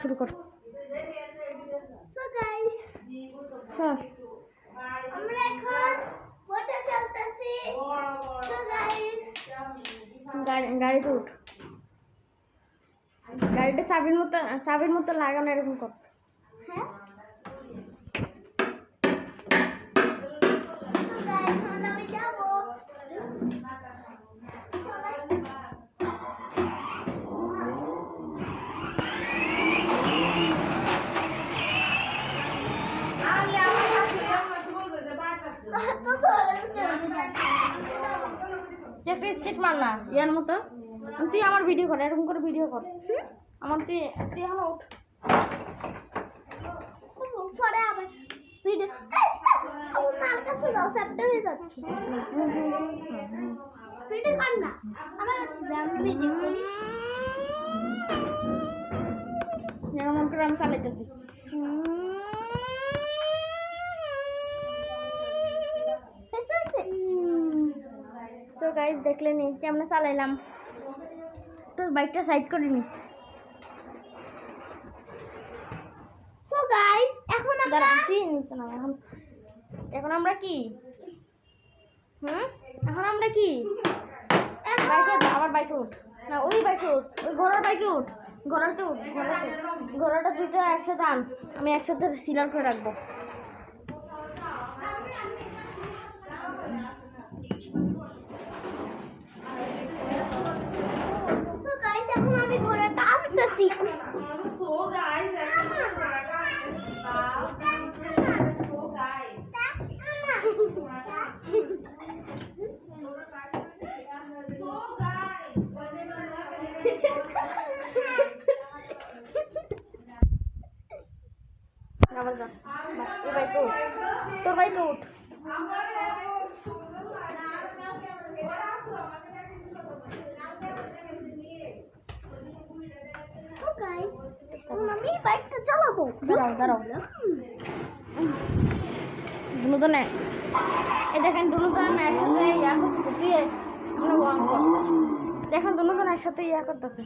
শুরু কর। So guys, হ্যাঁ আমরা এখন মোটর চালাচ্ছি। So guys, গাড়িতে উঠ। গাড়িটা চাবির মতো লাগানো এরকম কর। হ্যাঁ। So guys, এখন আমি যাবো। স্টিক মার না ইয়ার মতো। তুই আমার ভিডিও কর, এরকম করে ভিডিও কর। আমার তুই এখন উঠ। পরে আবার ভিডিও আমার কাছে দাও, সেপটা হয়ে যাচ্ছে। ভিডিও কর না, আমার কাছে ভিডিও করি। যেমন করে আমি চালাইতেছি। তো গাইস দেখলেন এই কেমন চালাইলাম। তো বাইকটা সাইড করে নি। So guys, এখন আমরা এখন আমরা কি এখন আমরা কি বাইকে আবার বাইকে উঠ না, ওই বাইকে উঠ, ওই ঘোড়ার বাইকে উঠ। ঘোড়াতে উঠ, ঘোড়াটা দুইটা একসাথে আন, আমি একসাথে সিলার করে রাখবো। So guys, এখন আমি ঘোড়াটা আনতেছি। আবার যা, এই বাইকে উঠ, তোর বাইকে উঠ। So guys, এখন আমি বাইকটা চালাবো। দাঁড়াও দুজনে এই দেখেন, দুজন একসাথে ইয়া করতেছে। তুই আমরা ওয়ান কর, দেখেন দুজন একসাথে ইয়া করতেছে।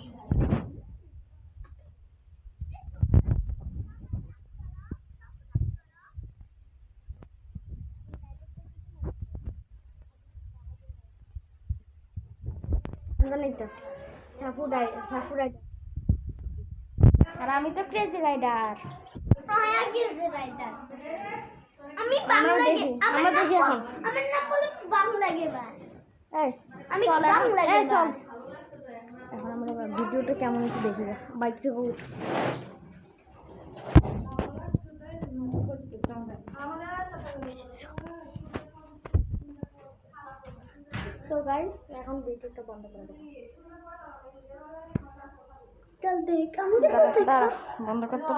আর আমি তো ক্রেজি রাইডার। আমি বাংলা দেখি, আমরা দেখি এখন। আমার নাম বলে বাংলা গেবার। এই আমি চল বাংলা এই চল। গেবার। এখন আমরা ভিডিওটা কেমন একটু দেখি, বাইক থেকে উঠ। তো গাইস এখন ভিডিওটা বন্ধ করে দেব। চল দেখ, আমি দাঁড়া বন্ধ করতে